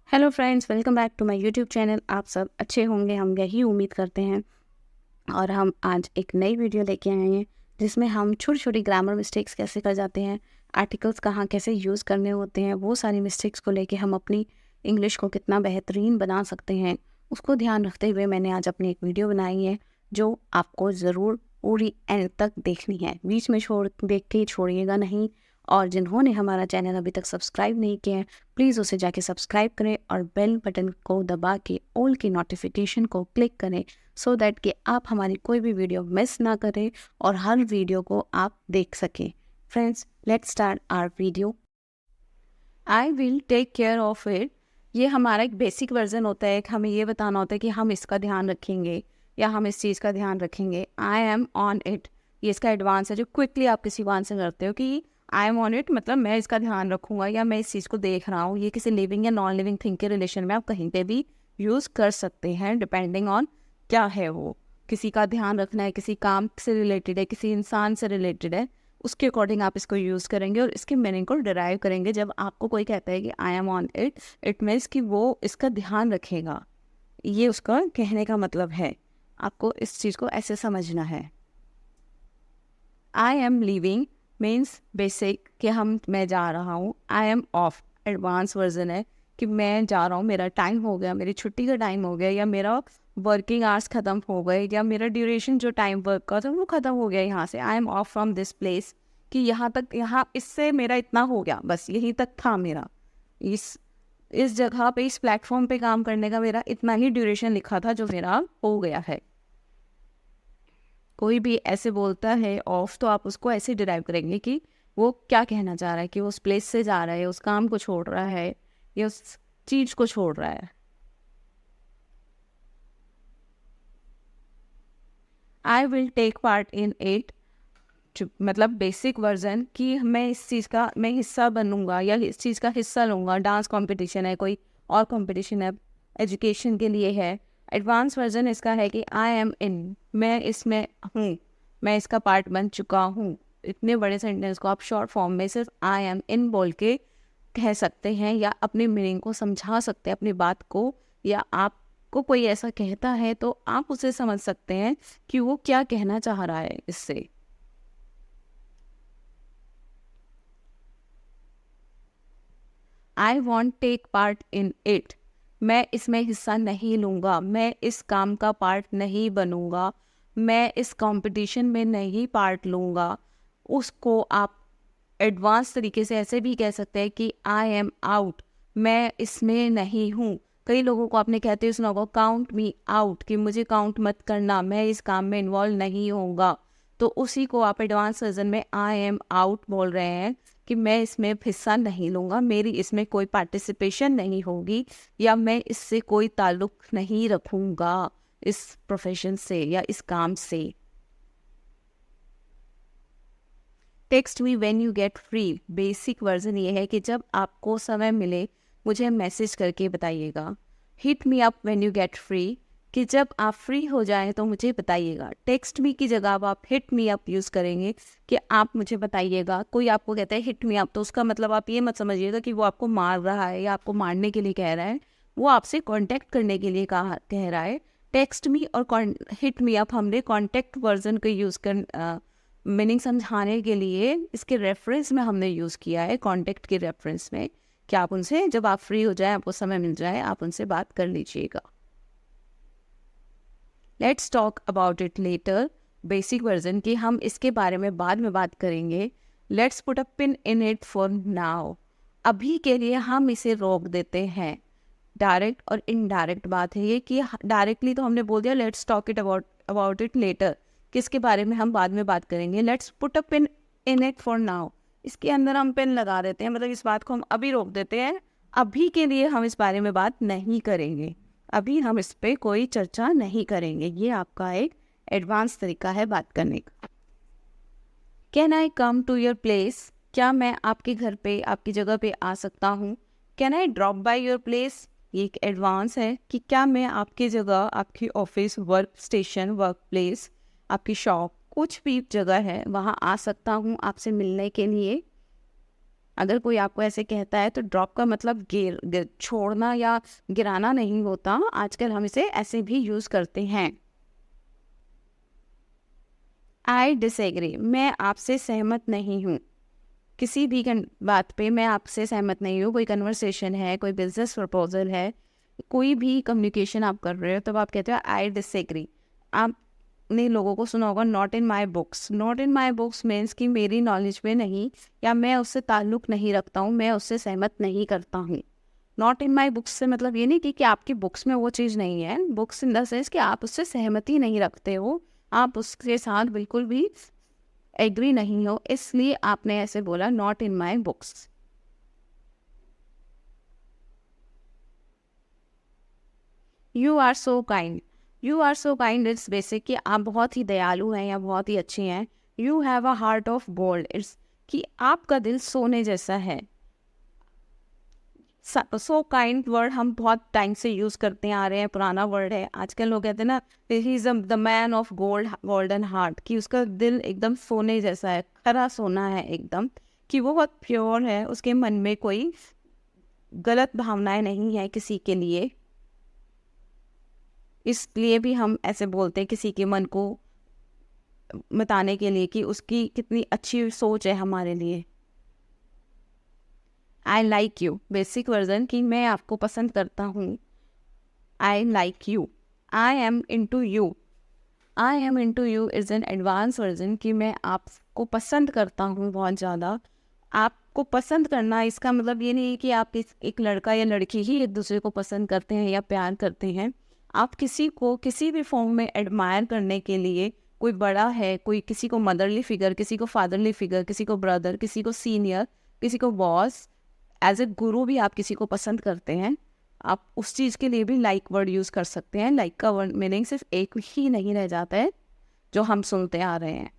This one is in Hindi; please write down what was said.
Hello friends, welcome back to my YouTube channel. आप सब अच्छे होंगे, हम यही उम्मीद करते हैं। और हम आज एक नई वीडियो लेके आए हैं जिसमें हम छोटी छोटी ग्रामर मिस्टेक्स कैसे कर जाते हैं, आर्टिकल्स कहाँ कैसे यूज़ करने होते हैं, वो सारी मिस्टेक्स को लेके हम अपनी इंग्लिश को कितना बेहतरीन बना सकते हैं, उसको ध्यान रखते हुए मैंने आज अपनी एक वीडियो बनाई है जो आपको ज़रूर पूरी एंड तक देखनी है। बीच में देख के छोड़िएगा नहीं। और जिन्होंने हमारा चैनल अभी तक सब्सक्राइब नहीं किया है, प्लीज़ उसे जाके सब्सक्राइब करें और बेल बटन को दबा के ऑल की नोटिफिकेशन को क्लिक करें सो दैट कि आप हमारी कोई भी वीडियो मिस ना करें और हर वीडियो को आप देख सकें। Friends, let's start our video. I will take care of it. ये हमारा एक बेसिक वर्जन होता है कि हमें ये बताना होता है कि हम इसका ध्यान रखेंगे या हम इस चीज़ का ध्यान रखेंगे। आई एम ऑन इट, ये इसका एडवांस है जो क्विकली आप किसी को आंसर करते हो कि आई एम ऑन इट, मतलब मैं इसका ध्यान रखूंगा या मैं इस चीज़ को देख रहा हूँ। ये किसी लिविंग या नॉन लिविंग थिंग के रिलेशन में आप कहीं पे भी यूज़ कर सकते हैं, डिपेंडिंग ऑन क्या है वो। किसी का ध्यान रखना है, किसी काम से रिलेटेड है, किसी इंसान से रिलेटेड है, उसके अकॉर्डिंग आप इसको यूज़ करेंगे और इसके मीनिंग को डिराइव करेंगे। जब आपको कोई कहता है कि I am on it, it means कि वो इसका ध्यान रखेगा, ये उसका कहने का मतलब है। आपको इस चीज़ को ऐसे समझना है। I am leaving means basic कि मैं जा रहा हूँ। I am of advance version है कि मैं जा रहा हूँ, मेरा टाइम हो गया, मेरी छुट्टी का टाइम हो गया, या मेरा वर्किंग आवर्स ख़त्म हो गए, या मेरा ड्यूरेशन जो टाइम वर्क का था वो ख़त्म हो गया यहाँ से। I am of from this place, कि यहाँ तक, यहाँ इससे मेरा इतना हो गया, बस यहीं तक था मेरा। इस जगह पे, इस प्लेटफॉर्म पे काम करने का मेरा इतना ही ड्यूरेशन लिखा था जो मेरा हो गया है। कोई भी ऐसे बोलता है ऑफ, तो आप उसको ऐसे डिराइव करेंगे कि वो क्या कहना चाह रहा है, कि वो उस प्लेस से जा रहा है, उस काम को छोड़ रहा है या उस चीज को छोड़ रहा है। I will take part in it, मतलब बेसिक वर्जन कि मैं इस चीज़ का मैं हिस्सा बनूंगा या इस चीज़ का हिस्सा लूंगा। डांस कंपटीशन है, कोई और कंपटीशन है, एजुकेशन के लिए है। एडवांस वर्जन इसका है कि आई एम इन, मैं इसमें हूँ, मैं इसका पार्ट बन चुका हूँ। इतने बड़े सेंटेंस को आप शॉर्ट फॉर्म में सिर्फ आई एम इन बोल के कह सकते हैं या अपनी मीनिंग को समझा सकते हैं, अपनी बात को। या आपको कोई ऐसा कहता है तो आप उसे समझ सकते हैं कि वो क्या कहना चाह रहा है इससे। I want take part in it, मैं इसमें हिस्सा नहीं लूँगा, मैं इस काम का पार्ट नहीं बनूँगा, मैं इस कंपटीशन में नहीं पार्ट लूँगा। उसको आप एडवांस तरीके से ऐसे भी कह सकते हैं कि आई एम आउट, मैं इसमें नहीं हूँ। कई लोगों को आपने कहते हुए सुना होगा काउंट मी आउट, कि मुझे काउंट मत करना, मैं इस काम में इन्वॉल्व नहीं होऊंगा। तो उसी को आप एडवांस वर्जन में आई एम आउट बोल रहे हैं कि मैं इसमें हिस्सा नहीं लूँगा, मेरी इसमें कोई पार्टिसिपेशन नहीं होगी, या मैं इससे कोई ताल्लुक नहीं रखूँगा, इस प्रोफेशन से या इस काम से। Text me when you get free, basic version ये है कि जब आपको समय मिले मुझे मैसेज करके बताइएगा। Hit me up when you get free, कि जब आप फ्री हो जाएं तो मुझे बताइएगा। टेक्स्ट मी की जगह अब आप हिट मी अप यूज़ करेंगे कि आप मुझे बताइएगा। कोई आपको कहता है हिट मी अप, तो उसका मतलब आप ये मत समझिएगा कि वो आपको मार रहा है या आपको मारने के लिए कह रहा है, वो आपसे कॉन्टैक्ट करने के लिए कह रहा है। टेक्स्ट मी और हिट मी अप हमने कॉन्टैक्ट वर्जन को यूज़ कर मीनिंग समझाने के लिए इसके रेफरेंस में हमने यूज़ किया है, कॉन्टेक्ट के रेफरेंस में, कि आप उनसे जब आप फ्री हो जाए, आपको समय मिल जाए, आप उनसे बात कर लीजिएगा। Let's talk about it later, basic version की हम इसके बारे में बाद में बात करेंगे। Let's put a pin in it for now, अभी के लिए हम इसे रोक देते हैं। डायरेक्ट और इनडायरेक्ट बात है ये कि डायरेक्टली तो हमने बोल दिया let's talk it about it later, किसके बारे में हम बाद में बात करेंगे। Let's put a pin in it for now, इसके अंदर हम पिन लगा देते हैं, मतलब इस बात को हम अभी रोक देते हैं। अभी के लिए हम इस बारे में बात नहीं करेंगे, अभी हम इस पे कोई चर्चा नहीं करेंगे। ये आपका एक एडवांस तरीका है बात करने का। Can I come to your place, क्या मैं आपके घर पे, आपकी जगह पे आ सकता हूँ। Can I drop by your place, ये एक एडवांस है कि क्या मैं आपकी जगह, आपकी office, work station, work place, आपकी शॉप, कुछ भी जगह है वहाँ आ सकता हूँ आपसे मिलने के लिए। अगर कोई आपको ऐसे कहता है तो ड्रॉप का मतलब छोड़ना या गिराना नहीं होता। आजकल हम इसे ऐसे भी यूज़ करते हैं। आई डिसएग्री, मैं आपसे सहमत नहीं हूँ। किसी भी बात पे मैं आपसे सहमत नहीं हूँ। कोई कन्वर्सेशन है, कोई बिजनेस प्रपोजल है, कोई भी कम्युनिकेशन आप कर रहे हो, तब आप कहते हो आई डिसएग्री। आपने लोगों को सुना होगा not in my books. Not in my books means कि मेरी नॉलेज में नहीं, या मैं उससे ताल्लुक़ नहीं रखता हूँ, मैं उससे सहमत नहीं करता हूँ। नॉट इन माई बुक्स से मतलब ये नहीं कि आपकी बुक्स में वो चीज़ नहीं है। बुक्स इन द सेंस कि आप उससे सहमति नहीं रखते हो, आप उसके साथ बिल्कुल भी एग्री नहीं हो, इसलिए आपने ऐसे बोला not in my books. You are so kind. You are so kind it's basic कि आप बहुत ही दयालु हैं या बहुत ही अच्छी हैं। You have a heart of gold it's कि आपका दिल सोने जैसा है। सो काइंड वर्ड हम बहुत टाइम से यूज़ करते आ रहे हैं, पुराना वर्ड है। आजकल लोग कहते हैं ना he is the man of golden heart, कि उसका दिल एकदम सोने जैसा है, खरा सोना है एकदम, कि वो बहुत प्योर है, उसके मन में कोई गलत भावनाएं नहीं है किसी के लिए। इसलिए भी हम ऐसे बोलते हैं किसी के मन को बताने के लिए कि उसकी कितनी अच्छी सोच है हमारे लिए। I like you, basic version कि मैं आपको पसंद करता हूँ। I like you. I am into you. I am into you is an advance version कि मैं आपको पसंद करता हूँ बहुत ज़्यादा। आपको पसंद करना इसका मतलब ये नहीं कि आप एक लड़का या लड़की ही एक दूसरे को पसंद करते हैं या प्यार करते हैं। आप किसी को किसी भी फॉर्म में एडमायर करने के लिए, कोई बड़ा है, कोई किसी को मदरली फिगर, किसी को फादरली फिगर, किसी को ब्रदर, किसी को सीनियर, किसी को बॉस, एज ए गुरु भी आप किसी को पसंद करते हैं, आप उस चीज़ के लिए भी लाइक वर्ड यूज़ कर सकते हैं। लाइक का वर्ड मीनिंग सिर्फ एक ही नहीं रह जाता है जो हम सुनते आ रहे हैं।